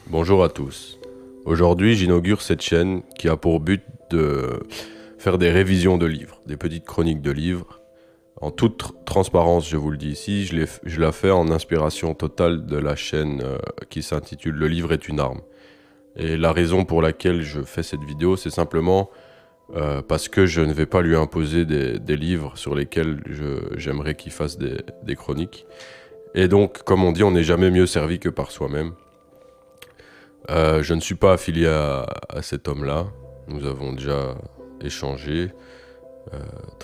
Bonjour à tous. Aujourd'hui, j'inaugure cette chaîne qui a pour but de faire des révisions de livres, des petites chroniques de livres. En toute transparence, je vous le dis ici, je la fais en inspiration totale de la chaîne qui s'intitule Le livre est une arme. Et la raison pour laquelle je fais cette vidéo, c'est simplement parce que je ne vais pas lui imposer des livres sur lesquels j'aimerais qu'il fasse des chroniques. Et donc, comme on dit, on n'est jamais mieux servi que par soi-même. Je ne suis pas affilié à cet homme-là. Nous avons déjà échangé.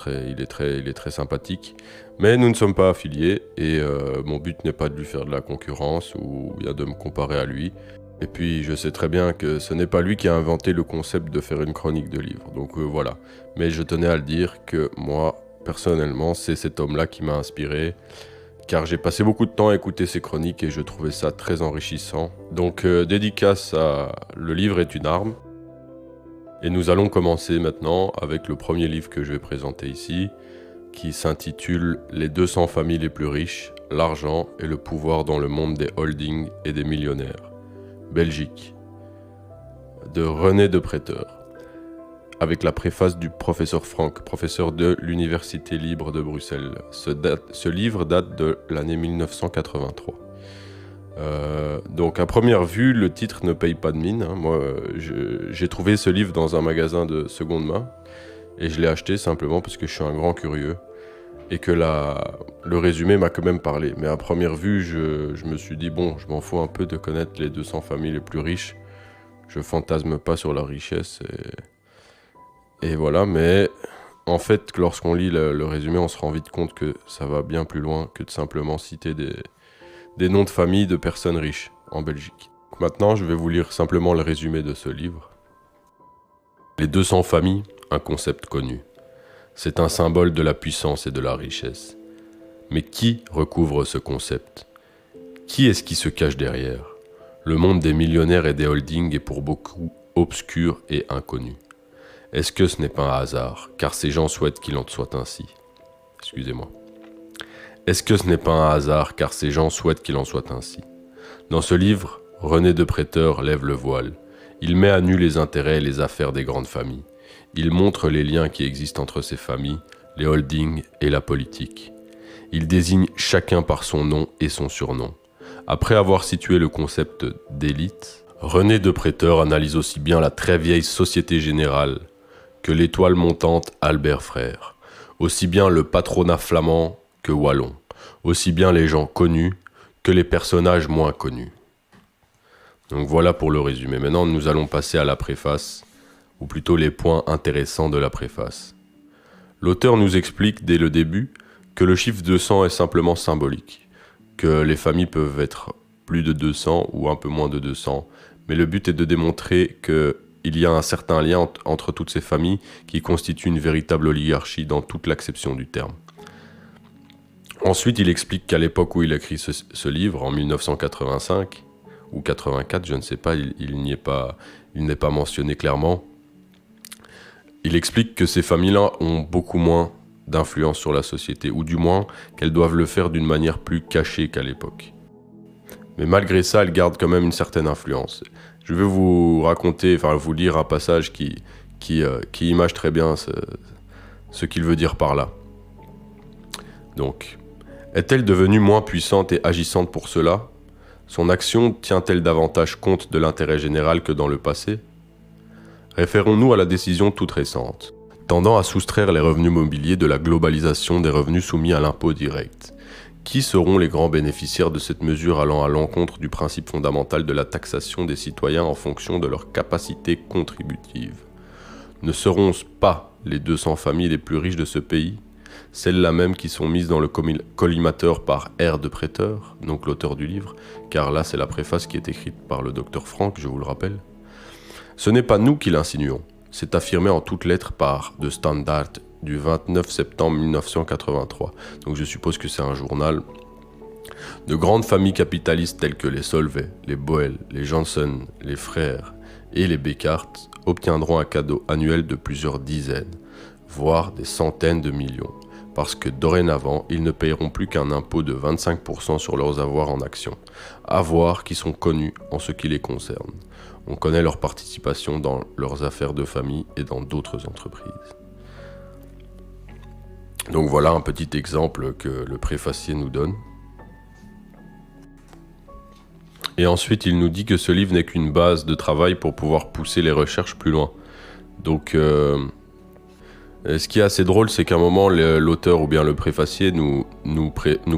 Il est très sympathique. Mais nous ne sommes pas affiliés et mon but n'est pas de lui faire de la concurrence ou bien de me comparer à lui. Et puis je sais très bien que ce n'est pas lui qui a inventé le concept de faire une chronique de livre. Donc voilà. Mais je tenais à le dire que moi, personnellement, c'est cet homme-là qui m'a inspiré. Car j'ai passé beaucoup de temps à écouter ses chroniques et je trouvais ça très enrichissant. Donc dédicace à Le livre est une arme. Et nous allons commencer maintenant avec le premier livre que je vais présenter ici, qui s'intitule « Les 200 familles les plus riches, l'argent et le pouvoir dans le monde des holdings et des millionnaires ». Belgique, de René de Préteur, avec la préface du professeur Franck, professeur de l'Université libre de Bruxelles. Ce livre date de l'année 1983. Donc à première vue, le titre ne paye pas de mine. Moi, j'ai trouvé ce livre dans un magasin de seconde main et je l'ai acheté simplement parce que je suis un grand curieux et que le résumé m'a quand même parlé. Mais à première vue, je me suis dit, bon, je m'en fous un peu de connaître les 200 familles les plus riches. Je fantasme pas sur leur richesse et voilà. Mais en fait, lorsqu'on lit le résumé, on se rend vite compte que ça va bien plus loin que de simplement citer des noms de famille de personnes riches en Belgique. Maintenant, je vais vous lire simplement le résumé de ce livre. Les 200 familles, un concept connu. C'est un symbole de la puissance et de la richesse. Mais qui recouvre ce concept? Qui est-ce qui se cache derrière? Le monde des millionnaires et des holdings est pour beaucoup obscur et inconnu. Est-ce que ce n'est pas un hasard, car ces gens souhaitent qu'il en soit ainsi? Excusez-moi. Est-ce que ce n'est pas un hasard, car ces gens souhaitent qu'il en soit ainsi? Dans ce livre, René de Préteur lève le voile. Il met à nu les intérêts et les affaires des grandes familles. Il montre les liens qui existent entre ces familles, les holdings et la politique. Il désigne chacun par son nom et son surnom. Après avoir situé le concept d'élite, René de Préteur analyse aussi bien la très vieille Société Générale que l'étoile montante Albert Frère, aussi bien le patronat flamand que wallon, aussi bien les gens connus que les personnages moins connus. Donc voilà pour le résumé. Maintenant, nous allons passer à la préface, ou plutôt les points intéressants de la préface. L'auteur nous explique dès le début que le chiffre 200 est simplement symbolique, que les familles peuvent être plus de 200 ou un peu moins de 200, mais le but est de démontrer qu'il y a un certain lien entre toutes ces familles qui constituent une véritable oligarchie dans toute l'acception du terme. Ensuite, il explique qu'à l'époque où il écrit ce livre, en 1985 ou 84, je ne sais pas, il n'est pas mentionné clairement. Il explique que ces familles-là ont beaucoup moins d'influence sur la société, ou du moins qu'elles doivent le faire d'une manière plus cachée qu'à l'époque. Mais malgré ça, elles gardent quand même une certaine influence. Je vais vous lire un passage qui image très bien ce qu'il veut dire par là. Donc, est-elle devenue moins puissante et agissante pour cela? Son action tient-elle davantage compte de l'intérêt général que dans le passé? Référons-nous à la décision toute récente, tendant à soustraire les revenus mobiliers de la globalisation des revenus soumis à l'impôt direct. Qui seront les grands bénéficiaires de cette mesure allant à l'encontre du principe fondamental de la taxation des citoyens en fonction de leur capacité contributive? Ne seront-ce pas les 200 familles les plus riches de ce pays? Celles-là même qui sont mises dans le collimateur par R. de Préteur, donc l'auteur du livre, car là c'est la préface qui est écrite par le docteur Franck, je vous le rappelle. Ce n'est pas nous qui l'insinuons, c'est affirmé en toutes lettres par De Standaard du 29 septembre 1983, donc je suppose que c'est un journal. De grandes familles capitalistes telles que les Solvay, les Boel, les Janssen, les Frères et les Bécart obtiendront un cadeau annuel de plusieurs dizaines, voire des centaines de millions, parce que dorénavant, ils ne paieront plus qu'un impôt de 25% sur leurs avoirs en actions, avoirs qui sont connus en ce qui les concerne. On connaît leur participation dans leurs affaires de famille et dans d'autres entreprises. Donc voilà un petit exemple que le préfacier nous donne. Et ensuite, il nous dit que ce livre n'est qu'une base de travail pour pouvoir pousser les recherches plus loin. Donc, ce qui est assez drôle, c'est qu'à un moment, l'auteur ou bien le préfacier nous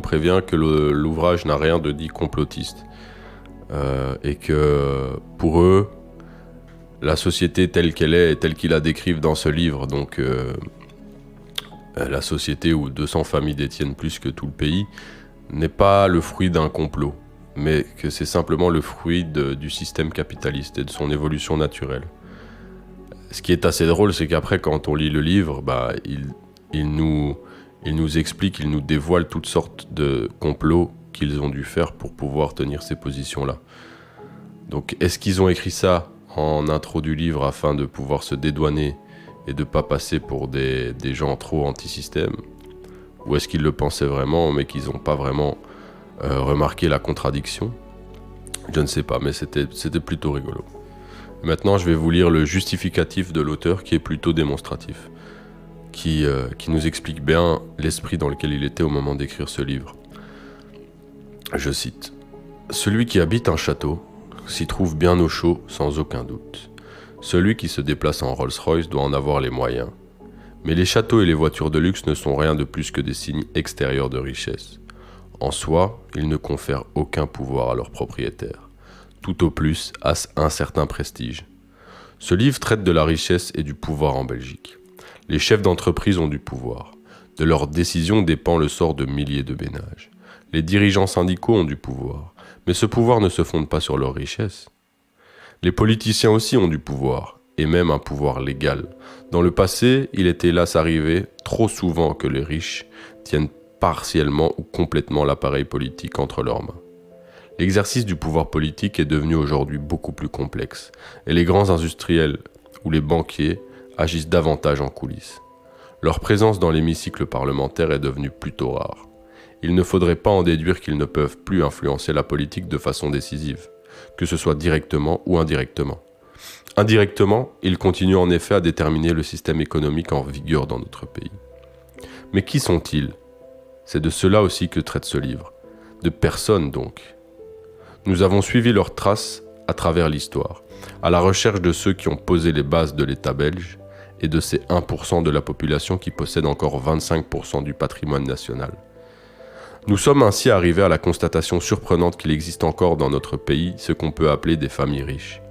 prévient que l'ouvrage n'a rien de dit complotiste. Et que pour eux, la société telle qu'elle est et telle qu'ils la décrivent dans ce livre, donc la société où 200 familles détiennent plus que tout le pays, n'est pas le fruit d'un complot, mais que c'est simplement le fruit du système capitaliste et de son évolution naturelle. Ce qui est assez drôle, c'est qu'après, quand on lit le livre, il nous explique, il nous dévoile toutes sortes de complots qu'ils ont dû faire pour pouvoir tenir ces positions-là. Donc, est-ce qu'ils ont écrit ça en intro du livre afin de pouvoir se dédouaner et de ne pas passer pour des gens trop anti-système ? Ou est-ce qu'ils le pensaient vraiment, mais qu'ils n'ont pas vraiment remarqué la contradiction ? Je ne sais pas, mais c'était plutôt rigolo. Maintenant, je vais vous lire le justificatif de l'auteur qui est plutôt démonstratif, qui nous explique bien l'esprit dans lequel il était au moment d'écrire ce livre. Je cite : « Celui qui habite un château s'y trouve bien au chaud sans aucun doute. Celui qui se déplace en Rolls-Royce doit en avoir les moyens. Mais les châteaux et les voitures de luxe ne sont rien de plus que des signes extérieurs de richesse. En soi, ils ne confèrent aucun pouvoir à leurs propriétaires. Tout au plus un certain prestige. Ce livre traite de la richesse et du pouvoir en Belgique. Les chefs d'entreprise ont du pouvoir. De leurs décisions dépend le sort de milliers de ménages. Les dirigeants syndicaux ont du pouvoir, mais ce pouvoir ne se fonde pas sur leur richesse. Les politiciens aussi ont du pouvoir, et même un pouvoir légal. Dans le passé, il est hélas arrivé trop souvent que les riches tiennent partiellement ou complètement l'appareil politique entre leurs mains. L'exercice du pouvoir politique est devenu aujourd'hui beaucoup plus complexe, et les grands industriels ou les banquiers agissent davantage en coulisses. Leur présence dans l'hémicycle parlementaire est devenue plutôt rare. Il ne faudrait pas en déduire qu'ils ne peuvent plus influencer la politique de façon décisive, que ce soit directement ou indirectement. Indirectement, ils continuent en effet à déterminer le système économique en vigueur dans notre pays. Mais qui sont-ils ? C'est de cela aussi que traite ce livre. De personnes donc. Nous avons suivi leurs traces à travers l'histoire, à la recherche de ceux qui ont posé les bases de l'État belge et de ces 1% de la population qui possède encore 25% du patrimoine national. Nous sommes ainsi arrivés à la constatation surprenante qu'il existe encore dans notre pays ce qu'on peut appeler des familles riches.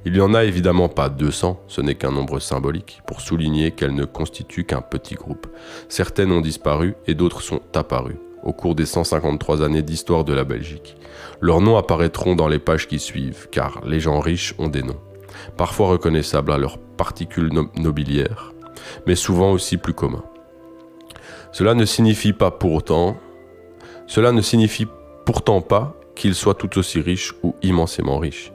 Il n'y en a évidemment pas 200, ce n'est qu'un nombre symbolique, pour souligner qu'elles ne constituent qu'un petit groupe. Certaines ont disparu et d'autres sont apparues au cours des 153 années d'histoire de la Belgique. Leurs noms apparaîtront dans les pages qui suivent, car les gens riches ont des noms, parfois reconnaissables à leurs particules nobiliaires, mais souvent aussi plus communs. Cela ne signifie pourtant pas qu'ils soient tout aussi riches ou immensément riches.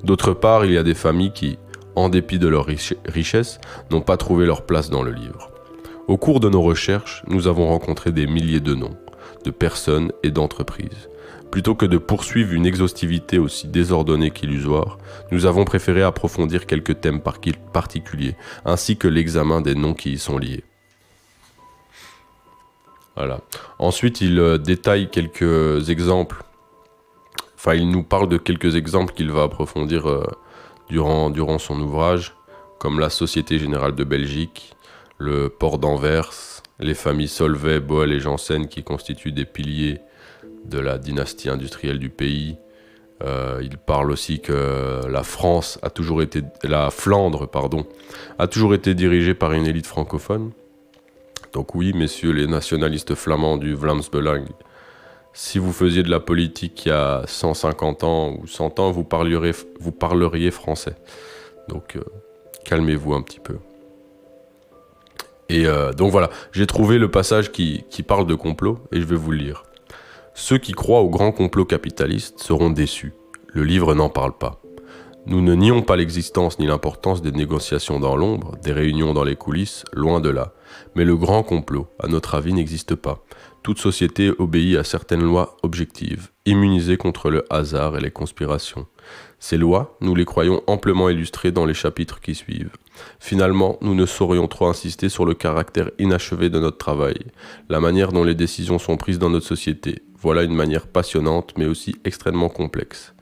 D'autre part, il y a des familles qui, en dépit de leur richesse, n'ont pas trouvé leur place dans le livre. Au cours de nos recherches, nous avons rencontré des milliers de noms, de personnes et d'entreprises. Plutôt que de poursuivre une exhaustivité aussi désordonnée qu'illusoire, nous avons préféré approfondir quelques thèmes particuliers, ainsi que l'examen des noms qui y sont liés. Voilà. Ensuite, il détaille quelques exemples. Enfin, il nous parle de quelques exemples qu'il va approfondir durant son ouvrage, comme la Société Générale de Belgique, le port d'Anvers, les familles Solvay, Boel et Janssen qui constituent des piliers de la dynastie industrielle du pays. Il parle aussi que la Flandre a toujours été dirigée par une élite francophone. Donc oui, messieurs les nationalistes flamands du Vlaams Belang, si vous faisiez de la politique il y a 150 ans ou 100 ans, vous parleriez français. Donc calmez-vous un petit peu. Et donc voilà, j'ai trouvé le passage qui parle de complot et je vais vous le lire. Ceux qui croient au grand complot capitaliste seront déçus. Le livre n'en parle pas. Nous ne nions pas l'existence ni l'importance des négociations dans l'ombre, des réunions dans les coulisses, loin de là. Mais le grand complot, à notre avis, n'existe pas. Toute société obéit à certaines lois objectives, immunisées contre le hasard et les conspirations. Ces lois, nous les croyons amplement illustrées dans les chapitres qui suivent. Finalement, nous ne saurions trop insister sur le caractère inachevé de notre travail, la manière dont les décisions sont prises dans notre société. Voilà une manière passionnante, mais aussi extrêmement complexe.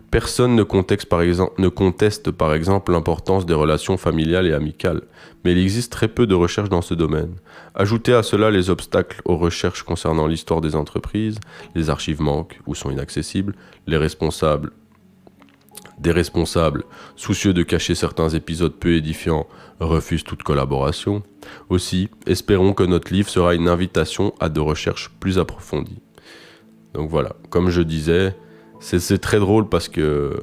Personne ne conteste par exemple l'importance des relations familiales et amicales, mais il existe très peu de recherches dans ce domaine. Ajoutez à cela les obstacles aux recherches concernant l'histoire des entreprises, les archives manquent ou sont inaccessibles, des responsables, soucieux de cacher certains épisodes peu édifiants, refusent toute collaboration. Aussi, espérons que notre livre sera une invitation à de recherches plus approfondies. Donc voilà, comme je disais, c'est très drôle parce que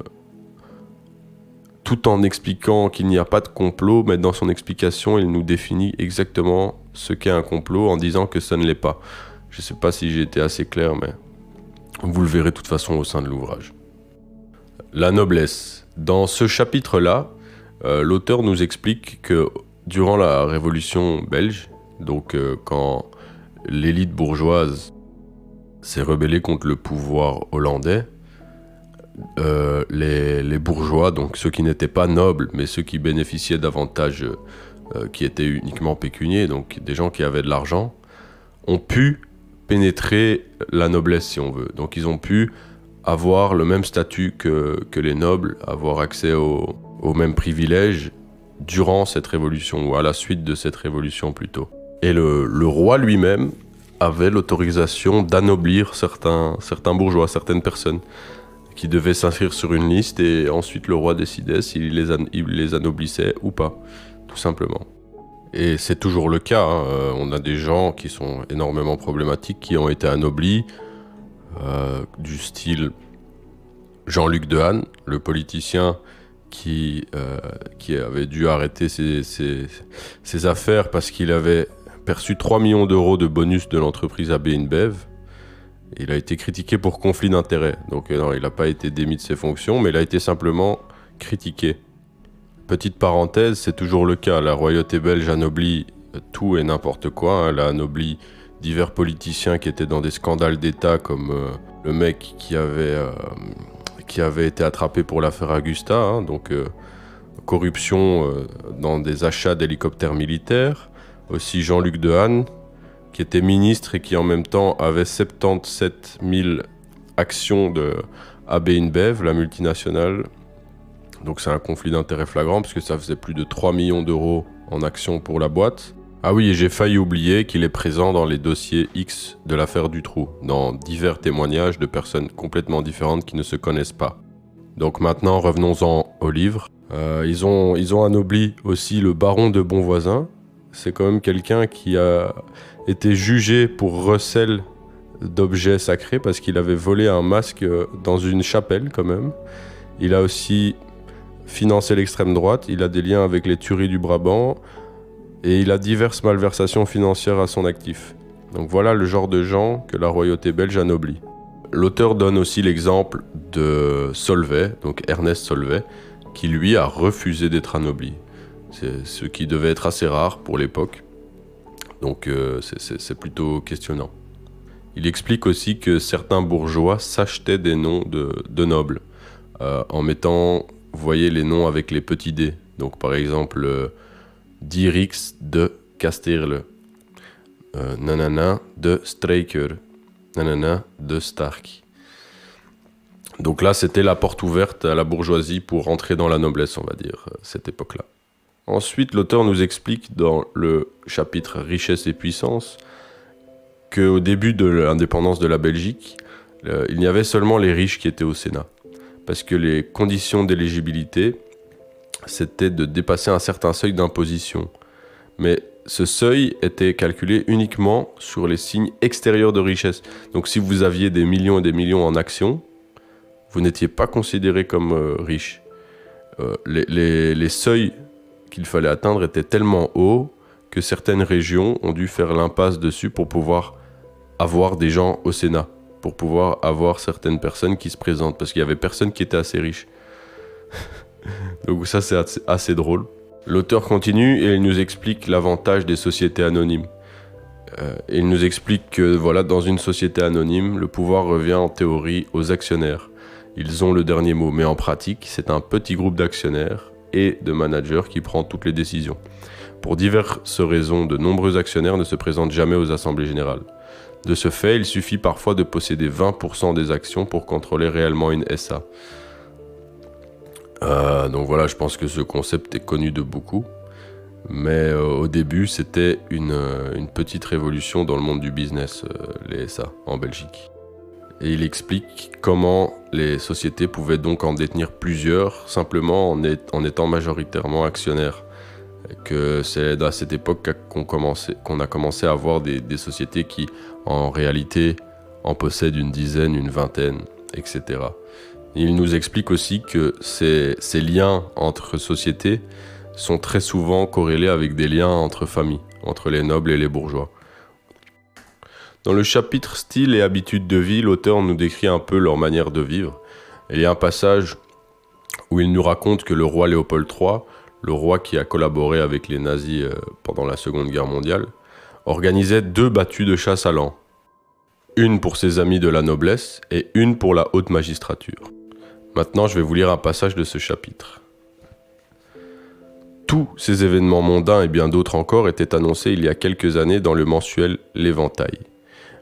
tout en expliquant qu'il n'y a pas de complot, mais dans son explication, il nous définit exactement ce qu'est un complot en disant que ça ne l'est pas. Je ne sais pas si j'ai été assez clair, mais vous le verrez de toute façon au sein de l'ouvrage. La noblesse. Dans ce chapitre-là, l'auteur nous explique que durant la Révolution belge, donc quand l'élite bourgeoise s'est rebellée contre le pouvoir hollandais, les bourgeois, donc ceux qui n'étaient pas nobles, mais ceux qui bénéficiaient d'avantages qui étaient uniquement pécuniers, donc des gens qui avaient de l'argent, ont pu pénétrer la noblesse, si on veut. Donc ils ont pu avoir le même statut que les nobles, avoir accès aux mêmes privilèges durant cette révolution, ou à la suite de cette révolution plutôt. Et le roi lui-même avait l'autorisation d'anoblir certains bourgeois, certaines personnes, qui devaient s'inscrire sur une liste et ensuite le roi décidait s'il les anoblissait ou pas, tout simplement. Et c'est toujours le cas, hein. On a des gens qui sont énormément problématiques, qui ont été anoblis, du style Jean-Luc Dehaene, le politicien qui avait dû arrêter ses affaires parce qu'il avait perçu 3 millions d'euros de bonus de l'entreprise AB InBev. Il a été critiqué pour conflit d'intérêts. Donc non, il n'a pas été démis de ses fonctions, mais il a été simplement critiqué. Petite parenthèse, c'est toujours le cas. La royauté belge anoblit tout et n'importe quoi. Elle a anobli divers politiciens qui étaient dans des scandales d'État, comme le mec qui avait été attrapé pour l'affaire Augusta, hein, donc corruption dans des achats d'hélicoptères militaires. Aussi Jean-Luc Dehaene, qui était ministre et qui en même temps avait 77 000 actions de AB InBev, la multinationale. Donc c'est un conflit d'intérêts flagrant parce que ça faisait plus de 3 millions d'euros en actions pour la boîte. Ah oui, et j'ai failli oublier qu'il est présent dans les dossiers X de l'affaire Dutroux, dans divers témoignages de personnes complètement différentes qui ne se connaissent pas. Donc maintenant, revenons-en au livre. Ils ont anobli aussi le baron de Bonvoisin. C'est quand même quelqu'un qui a été jugé pour recel d'objets sacrés parce qu'il avait volé un masque dans une chapelle quand même. Il a aussi financé l'extrême droite, il a des liens avec les tueries du Brabant et il a diverses malversations financières à son actif. Donc voilà le genre de gens que la royauté belge anoblit. L'auteur donne aussi l'exemple de Solvay, donc Ernest Solvay, qui lui a refusé d'être anobli. C'est ce qui devait être assez rare pour l'époque. Donc c'est plutôt questionnant. Il explique aussi que certains bourgeois s'achetaient des noms de nobles en mettant, vous voyez, les noms avec les petits d. Donc par exemple, Dierix de Casterle, nanana de Streiker, nanana de Stark. Donc là, c'était la porte ouverte à la bourgeoisie pour rentrer dans la noblesse, on va dire, cette époque-là. Ensuite, l'auteur nous explique dans le chapitre Richesse et puissance qu'au début de l'indépendance de la Belgique, il y avait seulement les riches qui étaient au Sénat. Parce que les conditions d'éligibilité, c'était de dépasser un certain seuil d'imposition. Mais ce seuil était calculé uniquement sur les signes extérieurs de richesse. Donc si vous aviez des millions et des millions en actions, vous n'étiez pas considéré comme riche. Les seuils qu'il fallait atteindre étaient tellement hauts que certaines régions ont dû faire l'impasse dessus pour pouvoir avoir des gens au Sénat, pour pouvoir avoir certaines personnes qui se présentent, parce qu'il y avait personne qui était assez riche. Donc ça, c'est assez drôle. L'auteur continue et il nous explique l'avantage des sociétés anonymes. Il nous explique que voilà, dans une société anonyme, le pouvoir revient en théorie aux actionnaires. Ils ont le dernier mot, mais en pratique, c'est un petit groupe d'actionnaires et de managers qui prend toutes les décisions. Pour diverses raisons, de nombreux actionnaires ne se présentent jamais aux assemblées générales. De ce fait, il suffit parfois de posséder 20% des actions pour contrôler réellement une SA. Donc voilà, je pense que ce concept est connu de beaucoup. Mais au début, c'était une petite révolution dans le monde du business, les SA, en Belgique. Et il explique comment les sociétés pouvaient donc en détenir plusieurs, simplement en étant majoritairement actionnaires. Que c'est à cette époque qu'on a commencé à avoir des sociétés qui, en réalité, en possèdent une dizaine, une vingtaine, etc. Il nous explique aussi que ces liens entre sociétés sont très souvent corrélés avec des liens entre familles, entre les nobles et les bourgeois. Dans le chapitre Style et habitudes de vie, l'auteur nous décrit un peu leur manière de vivre. Il y a un passage où il nous raconte que le roi Léopold III, le roi qui a collaboré avec les nazis pendant la Seconde Guerre mondiale, organisait 2 battues de chasse à l'an. Une pour ses amis de la noblesse et une pour la haute magistrature. Maintenant, je vais vous lire un passage de ce chapitre. Tous ces événements mondains et bien d'autres encore étaient annoncés il y a quelques années dans le mensuel L'Éventail.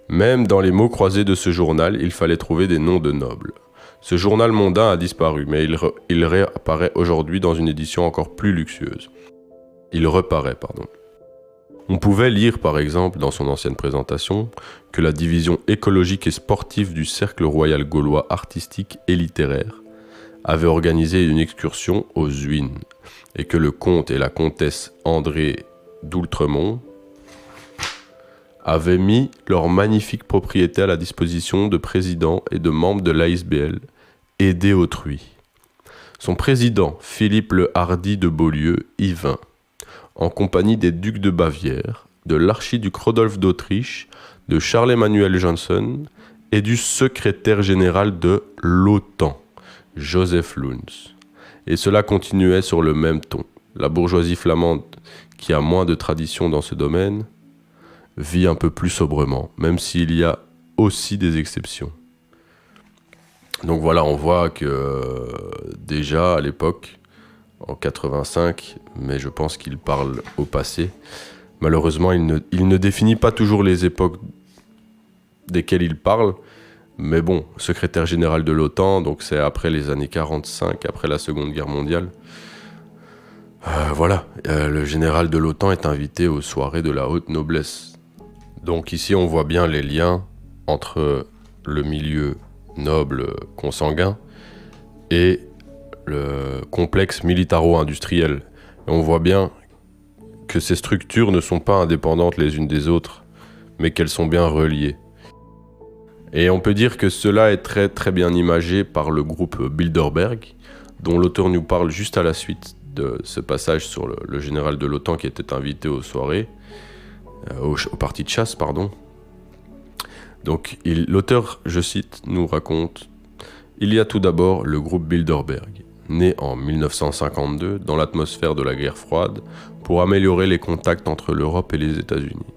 Même dans les mots croisés de ce journal, il fallait trouver des noms de nobles. Ce journal mondain a disparu, mais il réapparaît aujourd'hui dans une édition encore plus luxueuse. Il reparaît, pardon. On pouvait lire, par exemple, dans son ancienne présentation, que la division écologique et sportive du Cercle royal gaulois artistique et littéraire avait organisé une excursion aux Zuines, et que le comte et la comtesse André d'Oultremont avaient mis leur magnifique propriété à la disposition de présidents et de membres de l'ASBL, aider autrui. Son président, Philippe le Hardy de Beaulieu, y vint, en compagnie des ducs de Bavière, de l'archiduc Rodolphe d'Autriche, de Charles-Emmanuel Johnson et du secrétaire général de l'OTAN, Joseph Luns. Et cela continuait sur le même ton. La bourgeoisie flamande, qui a moins de tradition dans ce domaine, vit un peu plus sobrement, même s'il y a aussi des exceptions. Donc voilà, on voit que déjà à l'époque, en 85, mais je pense qu'il parle au passé, malheureusement il ne définit pas toujours les époques desquelles il parle, mais bon, secrétaire général de l'OTAN, donc c'est après les années 45, après la Seconde Guerre mondiale. Le général de l'OTAN est invité aux soirées de la haute noblesse. Donc ici on voit bien les liens entre le milieu noble consanguin et le complexe militaro-industriel. Et on voit bien que ces structures ne sont pas indépendantes les unes des autres, mais qu'elles sont bien reliées. Et on peut dire que cela est très très bien imagé par le groupe Bilderberg, dont l'auteur nous parle juste à la suite de ce passage sur le général de l'OTAN qui était invité aux soirées, au parti de chasse, pardon. Donc l'auteur, je cite, nous raconte « Il y a tout d'abord le groupe Bilderberg, né en 1952 dans l'atmosphère de la guerre froide pour améliorer les contacts entre l'Europe et les États-Unis.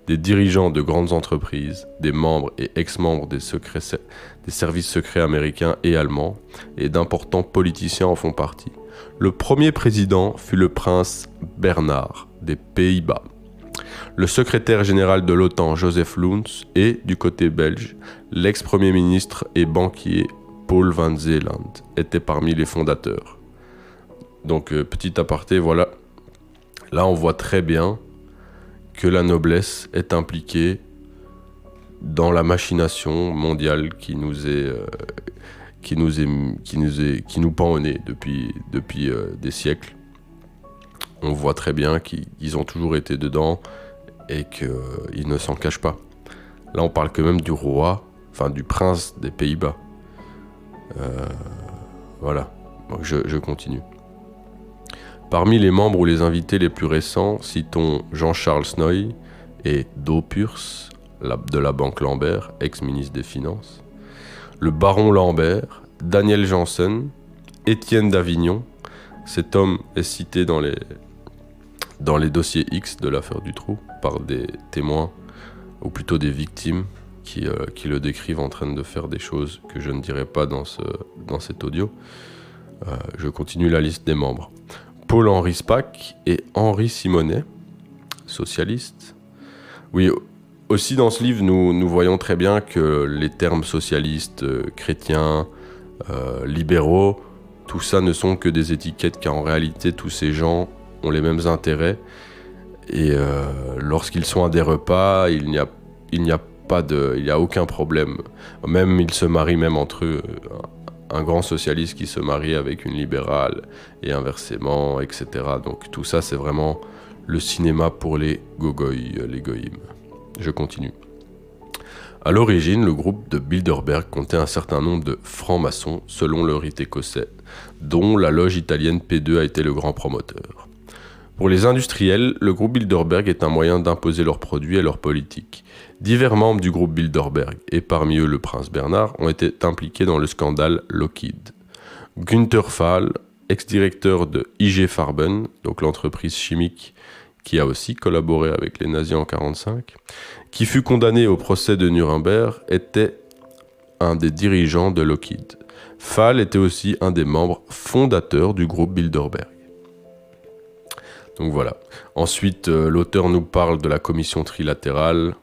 Des dirigeants de grandes entreprises, des membres et ex-membres des services secrets américains et allemands, et d'importants politiciens en font partie. Le premier président fut le prince Bernard des Pays-Bas. Le secrétaire général de l'OTAN, Joseph Luns, et, du côté belge, l'ex-premier ministre et banquier Paul van Zeeland étaient parmi les fondateurs. Donc, petit aparté, voilà. Là, on voit très bien que la noblesse est impliquée dans la machination mondiale qui nous pend au nez depuis des siècles. On voit très bien qu'ils ont toujours été dedans et qu'ils ne s'en cachent pas. Là, on parle quand même du roi, enfin du prince des Pays-Bas. Voilà, donc je continue. Parmi les membres ou les invités les plus récents, citons Jean-Charles Snoy et Do Purs, de la Banque Lambert, ex-ministre des Finances, le baron Lambert, Daniel Janssen, Étienne d'Avignon, Cet homme est cité dans les dossiers X de l'affaire Dutroux par des témoins, ou plutôt des victimes, qui le décrivent en train de faire des choses que je ne dirai pas dans cet audio. Je continue la liste des membres. Paul-Henri Spaak et Henri Simonet, socialistes. Oui, aussi dans ce livre, nous voyons très bien que les termes socialistes, chrétiens, libéraux, tout ça ne sont que des étiquettes, car en réalité, tous ces gens ont les mêmes intérêts. Et lorsqu'ils sont à des repas, il n'y a aucun problème. Même ils se marient même entre eux. Un grand socialiste qui se marie avec une libérale et inversement, etc. Donc tout ça, c'est vraiment le cinéma pour les gogoïs, les goïms. Je continue. À l'origine, le groupe de Bilderberg comptait un certain nombre de francs-maçons selon le rite écossais, dont la loge italienne P2 a été le grand promoteur. Pour les industriels, le groupe Bilderberg est un moyen d'imposer leurs produits et leurs politiques. Divers membres du groupe Bilderberg, et parmi eux le prince Bernhard, ont été impliqués dans le scandale Lockheed. Günther Fahl, ex-directeur de IG Farben, donc l'entreprise chimique qui a aussi collaboré avec les nazis en 1945, qui fut condamné au procès de Nuremberg, était un des dirigeants de Lockheed. Fahl était aussi un des membres fondateurs du groupe Bilderberg. Donc voilà. Ensuite, l'auteur nous parle de la commission trilatérale,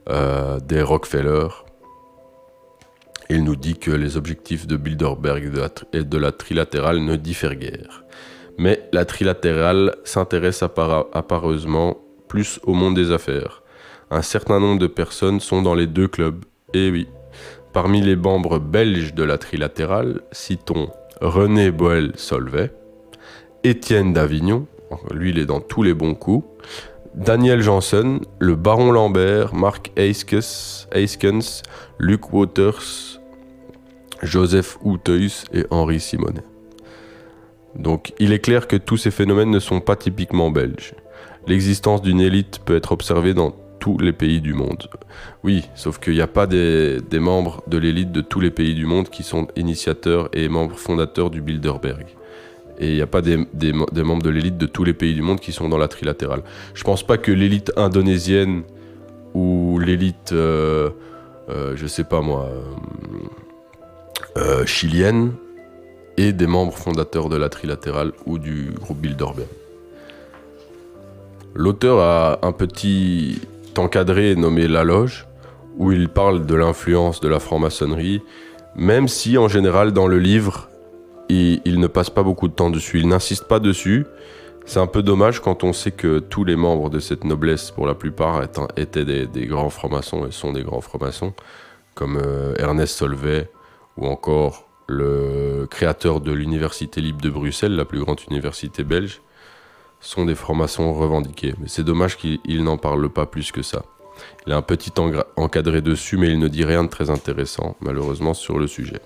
des Rockefeller. Il nous dit que les objectifs de Bilderberg et de la trilatérale ne diffèrent guère. Mais la trilatérale s'intéresse appareusement plus au monde des affaires. Un certain nombre de personnes sont dans les deux clubs. Et oui, parmi les membres belges de la trilatérale, citons René Boel-Solvay, Étienne d'Avignon, lui il est dans tous les bons coups, Daniel Janssen, le baron Lambert, Mark Heiskens, Luc Waters, Joseph Houteus et Henri Simonet. Donc il est clair que tous ces phénomènes ne sont pas typiquement belges. L'existence d'une élite peut être observée dans tous les pays du monde. Oui, sauf qu'il n'y a pas des membres de l'élite de tous les pays du monde qui sont initiateurs et membres fondateurs du Bilderberg. Et il n'y a pas des membres de l'élite de tous les pays du monde qui sont dans la trilatérale. Je pense pas que l'élite indonésienne ou l'élite, je sais pas moi, chilienne ait des membres fondateurs de la trilatérale ou du groupe Bilderberg. L'auteur a un petit encadré nommé La Loge, où il parle de l'influence de la franc-maçonnerie, même si en général dans le livre, il ne passe pas beaucoup de temps dessus, il n'insiste pas dessus. C'est un peu dommage quand on sait que tous les membres de cette noblesse, pour la plupart, étaient des grands francs-maçons et sont des grands francs-maçons, comme Ernest Solvay, ou encore le créateur de l'Université libre de Bruxelles, la plus grande université belge, sont des francs-maçons revendiqués. Mais c'est dommage qu'il n'en parle pas plus que ça. Il a un petit encadré dessus, mais il ne dit rien de très intéressant, malheureusement, sur le sujet.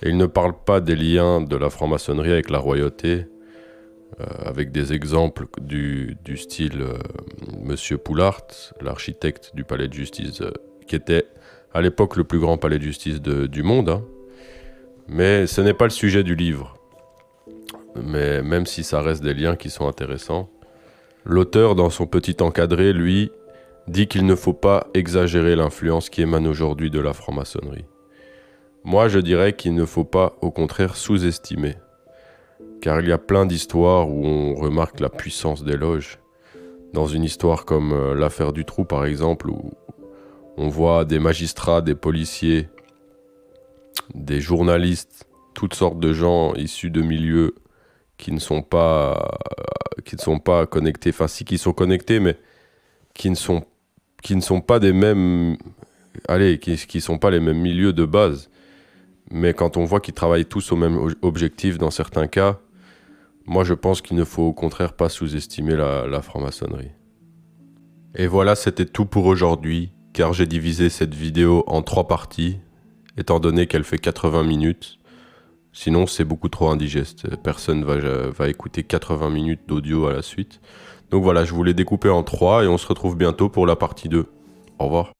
Et il ne parle pas des liens de la franc-maçonnerie avec la royauté, avec des exemples du style Monsieur Poulart, l'architecte du palais de justice, qui était à l'époque le plus grand palais de justice du monde. Hein. Mais ce n'est pas le sujet du livre. Mais même si ça reste des liens qui sont intéressants, l'auteur, dans son petit encadré, lui, dit qu'il ne faut pas exagérer l'influence qui émane aujourd'hui de la franc-maçonnerie. Moi, je dirais qu'il ne faut pas, au contraire, sous-estimer. Car il y a plein d'histoires où on remarque la puissance des loges. Dans une histoire comme l'affaire Dutroux, par exemple, où on voit des magistrats, des policiers, des journalistes, toutes sortes de gens issus de milieux qui ne sont pas connectés, enfin si qui sont connectés, mais qui ne sont pas des mêmes, qui sont pas les mêmes milieux de base. Mais quand on voit qu'ils travaillent tous au même objectif dans certains cas, moi je pense qu'il ne faut au contraire pas sous-estimer la franc-maçonnerie. Et voilà, c'était tout pour aujourd'hui, car j'ai divisé cette vidéo en 3 parties, étant donné qu'elle fait 80 minutes. Sinon, c'est beaucoup trop indigeste. Personne va écouter 80 minutes d'audio à la suite. Donc voilà, je vous l'ai découpé en 3 et on se retrouve bientôt pour la partie 2. Au revoir.